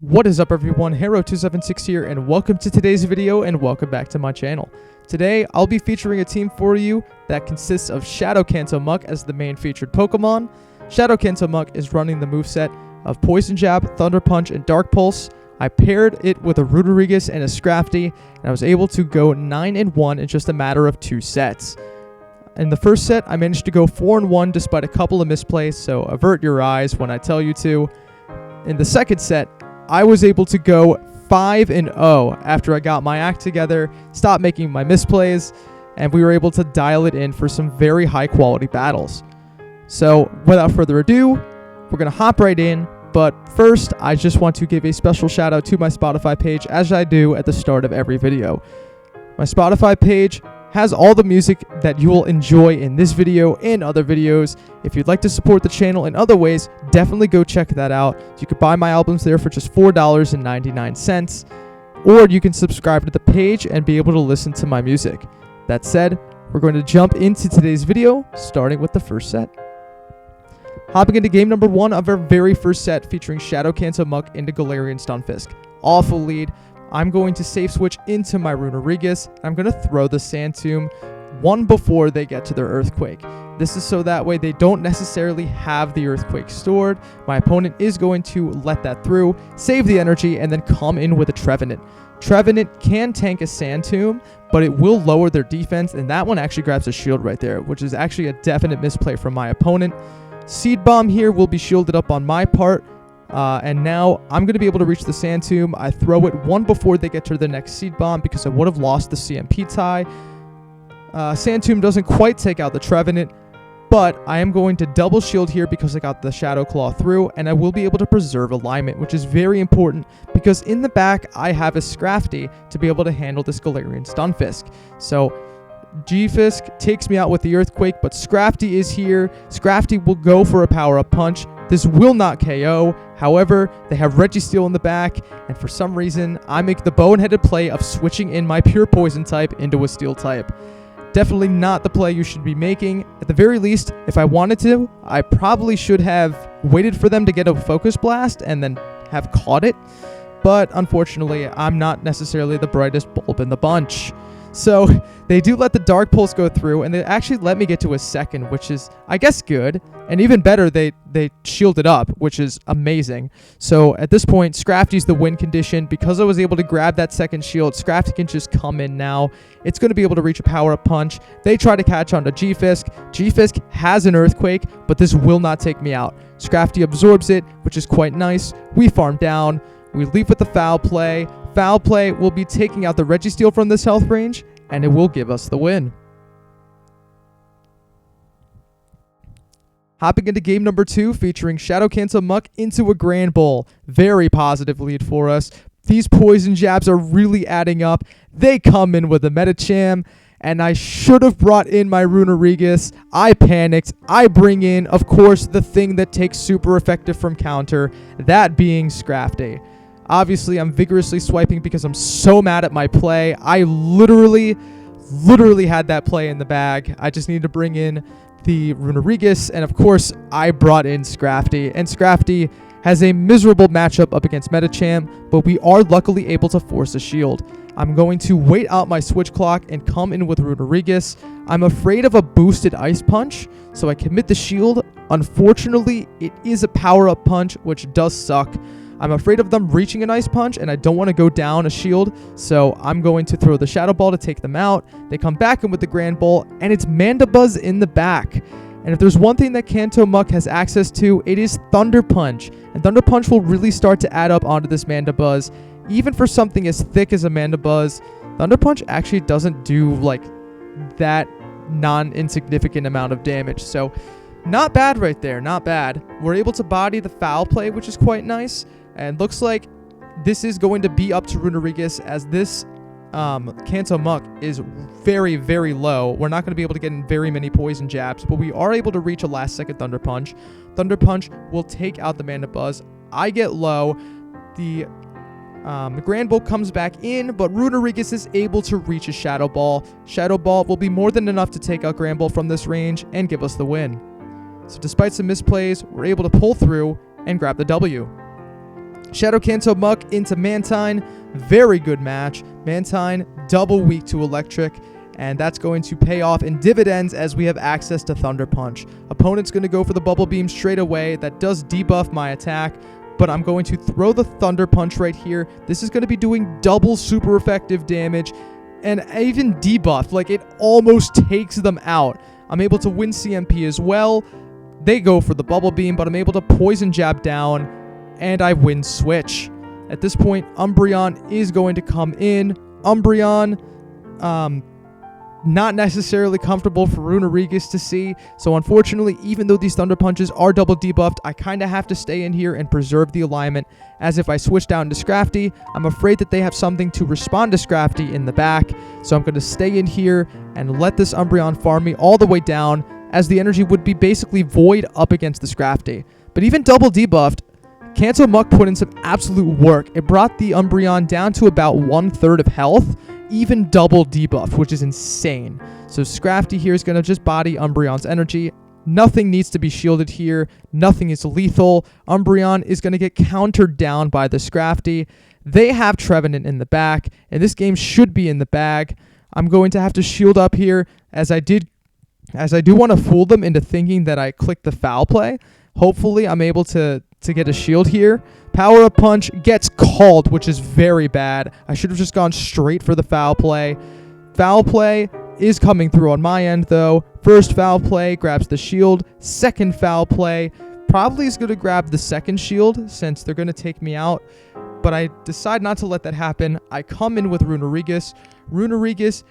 What is up everyone, Hero276 here, and welcome to today's video and welcome back to my channel. Today, I'll be featuring a team for you that consists of Shadow KANTO MUK as the main featured Pokemon. Shadow KANTO MUK is running the moveset of Poison Jab, Thunder Punch, and Dark Pulse. I paired it with a Rodriguez and a Scrafty, and I was able to go 9-1 in just a matter of 2 sets. In the first set, I managed to go 4-1 despite a couple of misplays, so avert your eyes when I tell you to. In the second set, I was able to go 5-0 after I got my act together, stopped making my misplays, and we were able to dial it in for some very high quality battles. So without further ado, we're going to hop right in, but first I just want to give a special shout out to my Spotify page, as I do at the start of every video. My Spotify page has all the music that you will enjoy in this video and other videos. If you'd like to support the channel in other ways, definitely go check that out. You can buy my albums there for just $4.99, or you can subscribe to the page and be able to listen to my music. That said, we're going to jump into today's video, starting with the first set. Hopping into game number 1 of our very first set, featuring Shadow KANTO MUK into Galarian Stunfisk. Awful lead. I'm going to safe switch into my Rodriguez. I'm going to throw the Sand Tomb one before they get to their Earthquake. This is so that way they don't necessarily have the Earthquake stored. My opponent is going to let that through, save the energy, and then come in with a Trevenant. Trevenant can tank a Sand Tomb, but it will lower their defense, and that one actually grabs a shield right there, which is actually a definite misplay from my opponent. Seed Bomb here will be shielded up on my part. And now I'm going to be able to reach the Sand Tomb. I throw it one before they get to the next Seed Bomb because I would have lost the CMP tie. Sand Tomb doesn't quite take out the Trevenant, but I am going to double shield here because I got the Shadow Claw through, and I will be able to preserve alignment, which is very important because in the back I have a Scrafty to be able to handle this Galarian Stunfisk. So G-Fisk takes me out with the Earthquake, but Scrafty is here. Scrafty will go for a power-up punch. This will not KO. However, they have Registeel in the back, and for some reason, I make the boneheaded play of switching in my pure poison type into a steel type. Definitely not the play you should be making. At the very least, if I wanted to, I probably should have waited for them to get a Focus Blast and then have caught it. But unfortunately, I'm not necessarily the brightest bulb in the bunch. So they do let the Dark Pulse go through, and they actually let me get to a second, which is, I guess, good. And even better, they shielded up, which is amazing. So at this point, Scrafty's the win condition. Because I was able to grab that second shield, Scrafty can just come in now. It's going to be able to reach a power-up punch. They try to catch on to G-Fisk. G-Fisk has an Earthquake, but this will not take me out. Scrafty absorbs it, which is quite nice. We farm down. We leave with the Foul Play. Foul Play will be taking out the Registeel from this health range, and it will give us the win. Hopping into game number 2, featuring Shadow KANTO MUK into a Grand Bowl. Very positive lead for us. These Poison Jabs are really adding up. They come in with a Medicham, and I should have brought in my Rodriguez. I panicked. I bring in, of course, the thing that takes super effective from counter, that being Scrafty. Obviously, I'm vigorously swiping because I'm so mad at my play. I literally had that play in the bag. I just need to bring in the Rodriguez, and of course, I brought in Scrafty. And Scrafty has a miserable matchup up against Medicham, but we are luckily able to force a shield. I'm going to wait out my switch clock and come in with Rodriguez. I'm afraid of a boosted Ice Punch, so I commit the shield. Unfortunately, it is a power-up punch, which does suck. I'm afraid of them reaching an Ice Punch, and I don't want to go down a shield, so I'm going to throw the Shadow Ball to take them out. They come back in with the Grand Bowl, and it's Mandibuzz in the back. And if there's one thing that KANTO MUK has access to, it is Thunder Punch. And Thunder Punch will really start to add up onto this Mandibuzz. Even for something as thick as a Mandibuzz, Thunder Punch actually doesn't do, like, that non-insignificant amount of damage. So, not bad right there, not bad. We're able to body the Foul Play, which is quite nice. And looks like this is going to be up to Rodriguez, as this KANTO MUK is very, very low. We're not going to be able to get in very many Poison Jabs, but we are able to reach a last-second Thunder Punch. Thunder Punch will take out the Mandibuzz. I get low. The Grand Bowl comes back in, but Rodriguez is able to reach a Shadow Ball. Shadow Ball will be more than enough to take out Grand Bowl from this range and give us the win. So despite some misplays, we're able to pull through, and grab the W. Shadow Kanto MUK into Mantine. Very good match. Mantine double weak to electric, and that's going to pay off in dividends as we have access to Thunder Punch. Opponent's going to go for the Bubble Beam straight away. That does debuff my attack, but I'm going to throw the Thunder Punch right here. This is going to be doing double super effective damage, and even debuff. Like, it almost takes them out. I'm able to win CMP as well. They go for the Bubble Beam, but I'm able to Poison Jab down, and I win Switch. At this point, Umbreon is going to come in. Umbreon, not necessarily comfortable for Runerigus to see. So unfortunately, even though these Thunder Punches are double debuffed, I kind of have to stay in here and preserve the alignment, as if I switch down to Scrafty, I'm afraid that they have something to respond to Scrafty in the back. So I'm going to stay in here and let this Umbreon farm me all the way down, as the energy would be basically void up against the Scrafty. But even double debuffed, Kanto MUK put in some absolute work. It brought the Umbreon down to about 1/3 of health, even double debuff, which is insane. So Scrafty here is going to just body Umbreon's energy. Nothing needs to be shielded here. Nothing is lethal. Umbreon is going to get countered down by the Scrafty. They have Trevenant in the back, and this game should be in the bag. I'm going to have to shield up here, as I do want to fool them into thinking that I clicked the foul play. Hopefully, I'm able to get a shield here. Power Up Punch gets called, which is very bad. I should have just gone straight for the foul play. Foul play is coming through on my end, though. First foul play grabs the shield. Second foul play probably is going to grab the second shield, since they're going to take me out. But I decide not to let that happen. I come in with Runerigus. Runerigus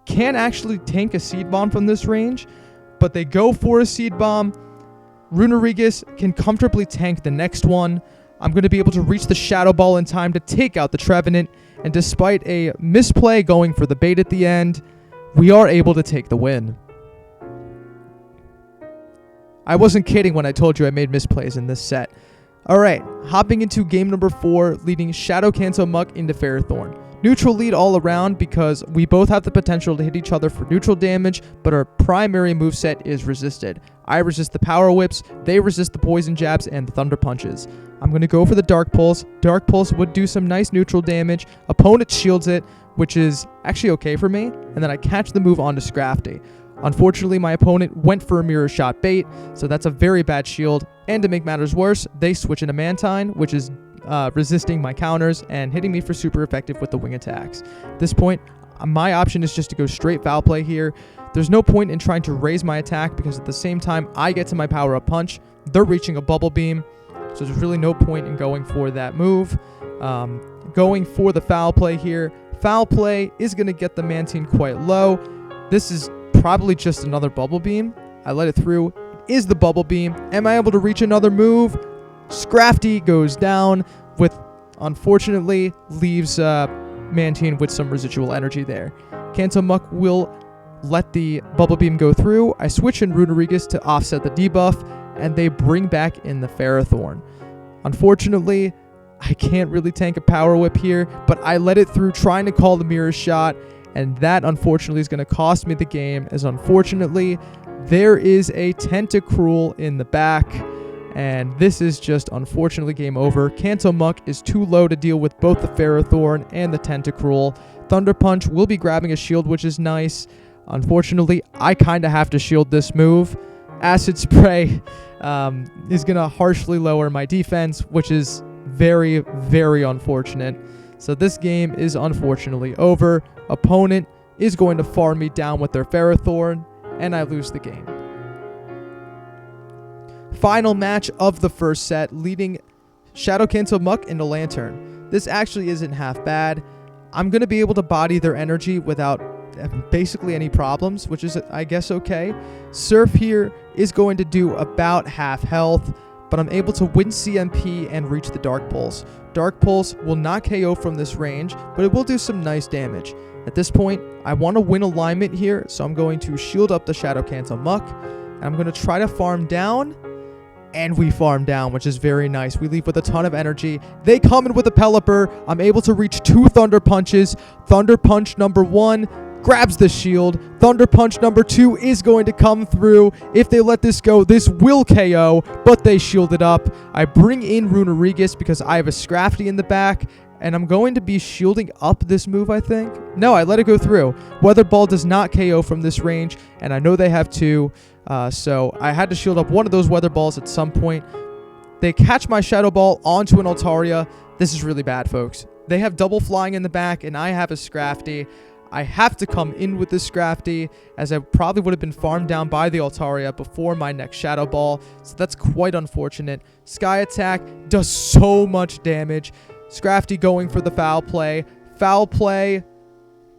can actually tank a Seed Bomb from this range, but they go for a Seed Bomb. Runerigus can comfortably tank the next one. I'm going to be able to reach the Shadow Ball in time to take out the Trevenant, and despite a misplay going for the bait at the end, we are able to take the win. I wasn't kidding when I told you I made misplays in this set. Alright, hopping into game number 4, leading Shadow Kanto MUK into Ferrothorn. Neutral lead all around, because we both have the potential to hit each other for neutral damage, but our primary moveset is resisted. I resist the Power Whips, they resist the Poison Jabs and the Thunder Punches. I'm going to go for the Dark Pulse. Dark Pulse would do some nice neutral damage. Opponent shields it, which is actually okay for me, and then I catch the move onto Scrafty. Unfortunately, my opponent went for a Mirror Shot bait, so that's a very bad shield, and to make matters worse, they switch into Mantine, which is resisting my counters and hitting me for super effective with the wing attacks. At this point, my option is just to go straight foul play here. There's no point in trying to raise my attack, because at the same time I get to my Power Up Punch, they're reaching a Bubble Beam, so there's really no point in going for that move. Going for the foul play here. Foul play is going to get the Mantine quite low. This is probably just another Bubble Beam. I let it through. It is the Bubble Beam. Am I able to reach another move? Scrafty goes down, with unfortunately leaves Mantine with some residual energy there. Kanto MUK will let the Bubble Beam go through. I switch in Runerigus to offset the debuff, and they bring back in the Ferrothorn. Unfortunately, I can't really tank a Power Whip here, but I let it through trying to call the Mirror Shot, and that unfortunately is going to cost me the game, as unfortunately there is a Tentacruel in the back. And this is just unfortunately game over. Kanto MUK is too low to deal with both the Ferrothorn and the Tentacruel. Thunder Punch will be grabbing a shield, which is nice. Unfortunately, I kind of have to shield this move. Acid Spray is going to harshly lower my defense, which is very, very unfortunate. So this game is unfortunately over. Opponent is going to farm me down with their Ferrothorn, and I lose the game. Final match of the first set, leading Shadow Kanto MUK into Lantern. This actually isn't half bad. I'm going to be able to body their energy without basically any problems, which is, I guess, okay. Surf here is going to do about half health, but I'm able to win CMP and reach the Dark Pulse. Dark Pulse will not KO from this range, but it will do some nice damage. At this point, I want to win alignment here, so I'm going to shield up the Shadow Kanto MUK, and I'm going to try to farm down. And we farm down, which is very nice. We leave with a ton of energy. They come in with a Pelipper. I'm able to reach 2 Thunder Punches. Thunder Punch number 1 grabs the shield. Thunder Punch number 2 is going to come through. If they let this go, this will KO, but they shield it up. I bring in Runerigus because I have a Scrafty in the back, and I'm going to be shielding up this move, I think. No, I let it go through. Weather Ball does not KO from this range, and I know they have 2, so I had to shield up one of those Weather Balls at some point. They catch my Shadow Ball onto an Altaria. This is really bad, folks. They have double flying in the back, and I have a Scrafty. I have to come in with this Scrafty, as I probably would have been farmed down by the Altaria before my next Shadow Ball, so that's quite unfortunate. Sky Attack does so much damage. Scrafty going for the foul play. Foul play.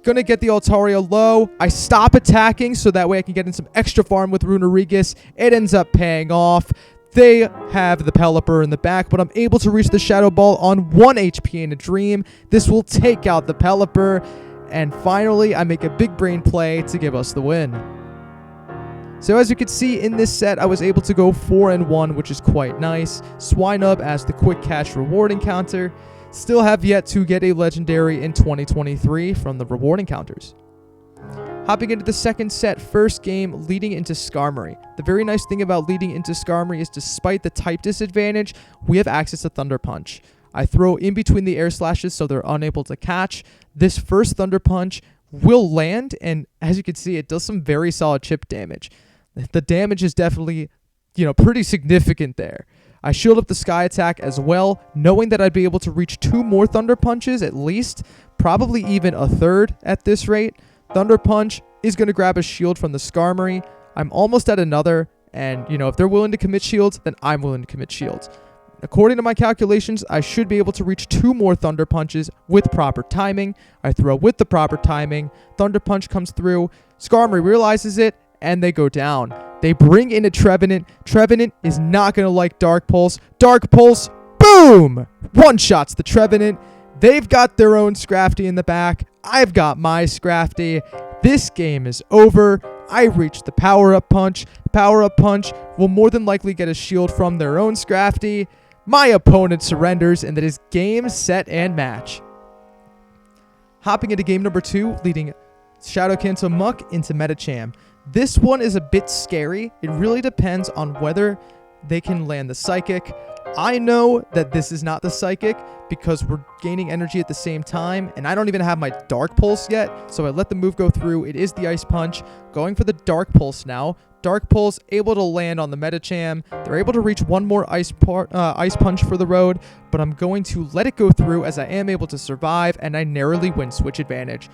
Gonna get the Altaria low. I stop attacking so that way I can get in some extra farm with Runerigus. It ends up paying off. They have the Pelipper in the back, but I'm able to reach the Shadow Ball on 1 HP in a Dream. This will take out the Pelipper. And finally, I make a big brain play to give us the win. So as you can see in this set, I was able to go 4-1, which is quite nice. Swinub as the quick catch reward encounter. Still have yet to get a legendary in 2023 from the reward encounters. Hopping into the second set, first game leading into Skarmory. The very nice thing about leading into Skarmory is despite the type disadvantage, we have access to Thunder Punch. I throw in between the air slashes so they're unable to catch. This first Thunder Punch will land, and as you can see, it does some very solid chip damage. The damage is definitely, pretty significant there. I shield up the Sky Attack as well, knowing that I'd be able to reach 2 more Thunder Punches at least, probably even a third at this rate. Thunder Punch is going to grab a shield from the Skarmory. I'm almost at another, and, if they're willing to commit shields, then I'm willing to commit shields. According to my calculations, I should be able to reach 2 more Thunder Punches with proper timing. I throw with the proper timing. Thunder Punch comes through. Skarmory realizes it, and they go down. They bring in a Trevenant. Trevenant is not going to like Dark Pulse. Dark Pulse, boom! One-shots the Trevenant. They've got their own Scrafty in the back. I've got my Scrafty. This game is over. I reached the Power-Up Punch. Power-Up Punch will more than likely get a shield from their own Scrafty. My opponent surrenders, and that is game, set, and match. Hopping into game number 2, leading Shadow Kanto MUK into Metacham. This one is a bit scary. It really depends on whether they can land the Psychic. I know that this is not the Psychic because we're gaining energy at the same time, and I don't even have my Dark Pulse yet, so I let the move go through. It is the Ice Punch. Going for the Dark Pulse now. Dark Pulse able to land on the Metacham. They're able to reach 1 more Ice Punch for the road, but I'm going to let it go through as I am able to survive, and I narrowly win switch advantage.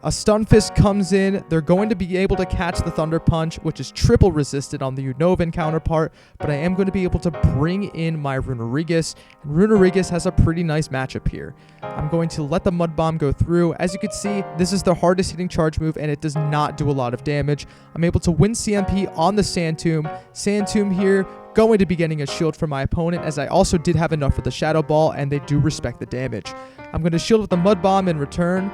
A Stun Fist comes in. They're going to be able to catch the Thunder Punch, which is triple resisted on the Unovan counterpart, but I am going to be able to bring in my Runerigus, and Runerigus has a pretty nice matchup here. I'm going to let the Mud Bomb go through. As you can see, this is the hardest hitting charge move, and it does not do a lot of damage. I'm able to win CMP on the Sand Tomb. Sand Tomb here, going to be getting a shield from my opponent, as I also did have enough for the Shadow Ball, and they do respect the damage. I'm going to shield with the Mud Bomb in return.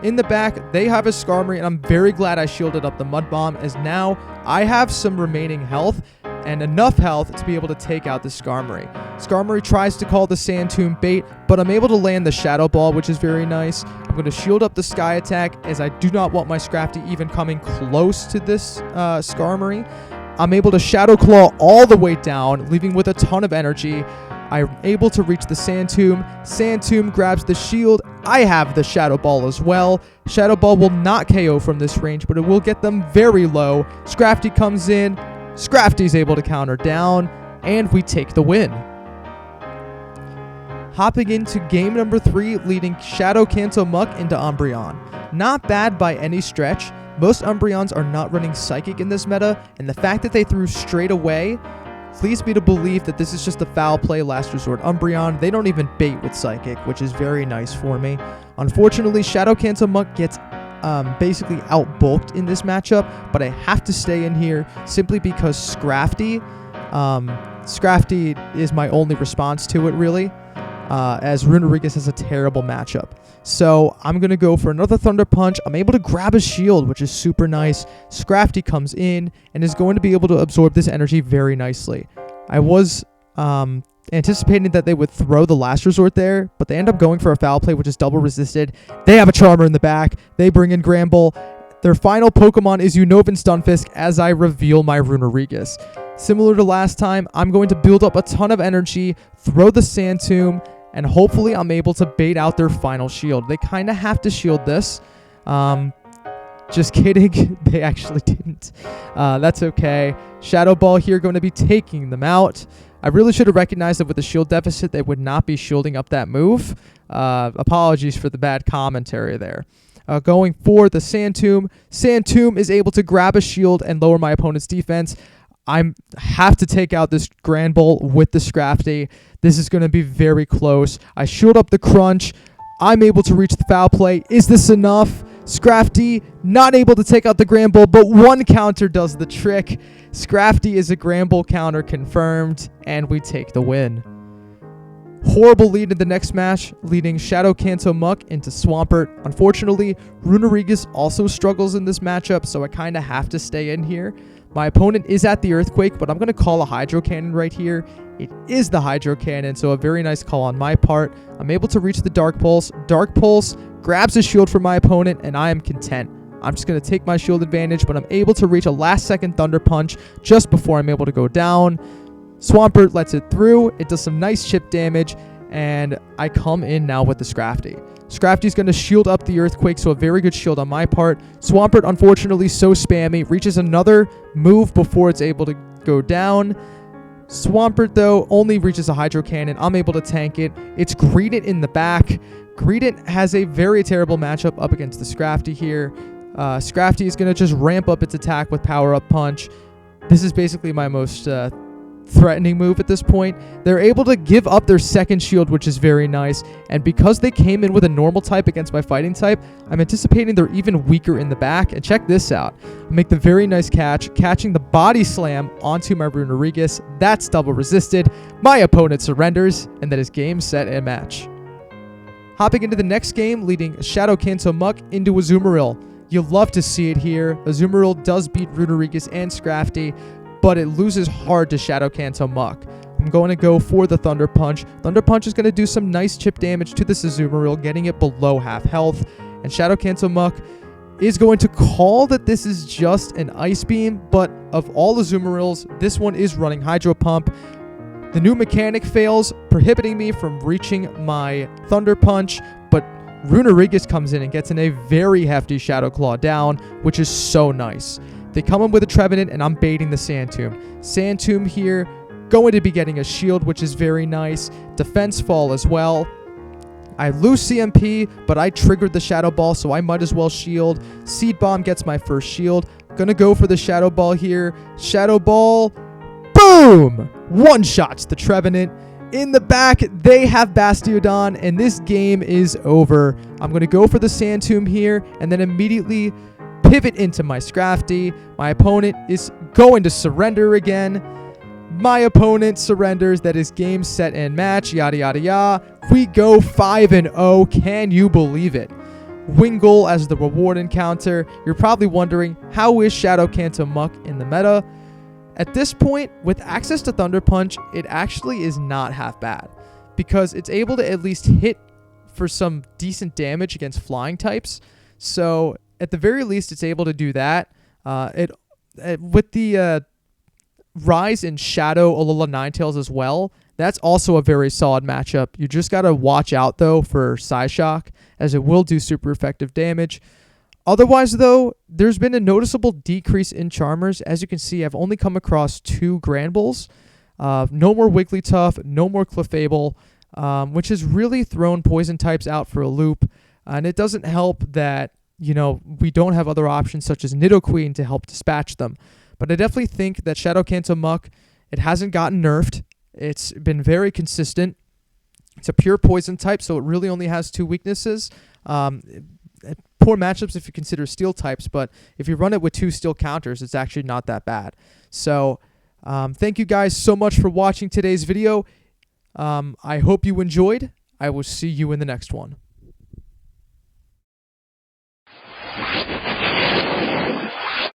In the back, they have a Skarmory, and I'm very glad I shielded up the Mud Bomb, as now I have some remaining health and enough health to be able to take out the Skarmory. Skarmory tries to call the Sand Tomb bait, but I'm able to land the Shadow Ball, which is very nice. I'm going to shield up the Sky Attack, as I do not want my Scrafty even coming close to this Skarmory. I'm able to Shadow Claw all the way down, leaving with a ton of energy. I'm able to reach the Sand Tomb. Sand Tomb grabs the shield. I have the Shadow Ball as well. Shadow Ball will not KO from this range, but it will get them very low. Scrafty comes in. Scrafty's able to counter down, and we take the win. Hopping into game number 3, leading Shadow Kanto MUK into Umbreon. Not bad by any stretch. Most Umbreons are not running Psychic in this meta, and the fact that they threw straight away leads me to believe that this is just a foul play last resort Umbreon. They don't even bait with Psychic, which is very nice for me. Unfortunately, Shadow Kanto MUK gets basically outbulked in this matchup, but I have to stay in here simply because Scrafty is my only response to it, really, as Runerigus has a terrible matchup. So I'm going to go for another Thunder Punch. I'm able to grab a shield, which is super nice. Scrafty comes in and is going to be able to absorb this energy very nicely. I was anticipating that they would throw the last resort there, but they end up going for a foul play, which is double resisted. They have a Charmer in the back. They bring in Gramble. Their final Pokemon is Unova Stunfisk as I reveal my Runerigus. Similar to last time, I'm going to build up a ton of energy, throw the Sand Tomb, and hopefully I'm able to bait out their final shield. They kind of have to shield this. Just kidding. They actually didn't. That's okay. Shadow Ball here going to be taking them out. I really should have recognized that with the shield deficit, they would not be shielding up that move. Apologies for the bad commentary there. Going for the Sand Tomb. Sand Tomb is able to grab a shield and lower my opponent's defense. I have to take out this Granbull with the Scrafty. This is going to be very close. I shield up the Crunch. I'm able to reach the foul play. Is this enough? Scrafty not able to take out the Granbull, but one counter does the trick. Scrafty is a Granbull counter confirmed, and we take the win. Horrible lead in the next match, leading Shadow Kanto MUK into Swampert. Unfortunately, Runerigus also struggles in this matchup, so I kind of have to stay in here. My opponent is at the Earthquake, but I'm going to call a Hydro Cannon right here. It is the Hydro Cannon, so a very nice call on my part. I'm able to reach the Dark Pulse. Dark Pulse grabs a shield from my opponent, and I am content. I'm just going to take my shield advantage, but I'm able to reach a last-second Thunder Punch just before I'm able to go down. Swampert lets it through. It does some nice chip damage, and I come in now with the Scrafty. Scrafty's going to shield up the Earthquake, so a very good shield on my part. Swampert, unfortunately, so spammy. Reaches another move before it's able to go down. Swampert, though, only reaches a Hydro Cannon. I'm able to tank it. It's Greedent in the back. Greedent has a very terrible matchup up against the Scrafty here. Scrafty is going to just ramp up its attack with Power Up Punch. This is basically my most threatening move at this point. They're able to give up their second shield, which is very nice, and because they came in with a normal type against my fighting type, I'm anticipating they're even weaker in the back. And check this out. I make the very nice catch, catching the Body Slam onto my Runerigus. That's double resisted. My opponent surrenders, and that is game, set, and match. Hopping into the next game, leading Shadow Kanto MUK into Azumarill. You'll love to see it here. Azumarill does beat Runerigus and Scrafty, but it loses hard to Shadow Kanto MUK. I'm going to go for the Thunder Punch. Thunder Punch is going to do some nice chip damage to this Azumarill, getting it below half health. And Shadow Kanto MUK is going to call that this is just an Ice Beam, but of all Azumarills, this one is running Hydro Pump. The new mechanic fails, prohibiting me from reaching my Thunder Punch, but Runerigus comes in and gets in a very hefty Shadow Claw down, which is so nice. They come in with a Trevenant, and I'm baiting the Sand Tomb. Sand Tomb here, going to be getting a shield, which is very nice. Defense Fall as well. I lose CMP, but I triggered the Shadow Ball, so I might as well shield. Seed Bomb gets my first shield. Gonna go for the Shadow Ball here. Shadow Ball, boom! One-shots the Trevenant. In the back, they have Bastiodon, and this game is over. I'm going to go for the Sand Tomb here, and then immediately pivot into my Scrafty. My opponent is going to surrender again. My opponent surrenders. That is game, set, and match. Yada, yada, yada. We go 5-0. Can you believe it? Wingull as the reward encounter. You're probably wondering, how is Shadow Kanto MUK in the meta? At this point, with access to Thunder Punch, it actually is not half bad, because it's able to at least hit for some decent damage against flying types. So at the very least, it's able to do that. With the Rise in Shadow Alola Ninetales as well, that's also a very solid matchup. You just got to watch out, though, for Psyshock, as it will do super effective damage. Otherwise, though, there's been a noticeable decrease in Charmers. As you can see, I've only come across 2 Granbulls. No more Wigglytuff, no more Clefable, which has really thrown poison types out for a loop. And it doesn't help that, you know, we don't have other options such as Nidoqueen to help dispatch them. But I definitely think that Shadow Kanto MUK, it hasn't gotten nerfed. It's been very consistent. It's a pure poison type, so it really only has 2 weaknesses. Poor matchups if you consider steel types, but if you run it with 2 steel counters, it's actually not that bad. So thank you guys so much for watching today's video. I hope you enjoyed. I will see you in the next one.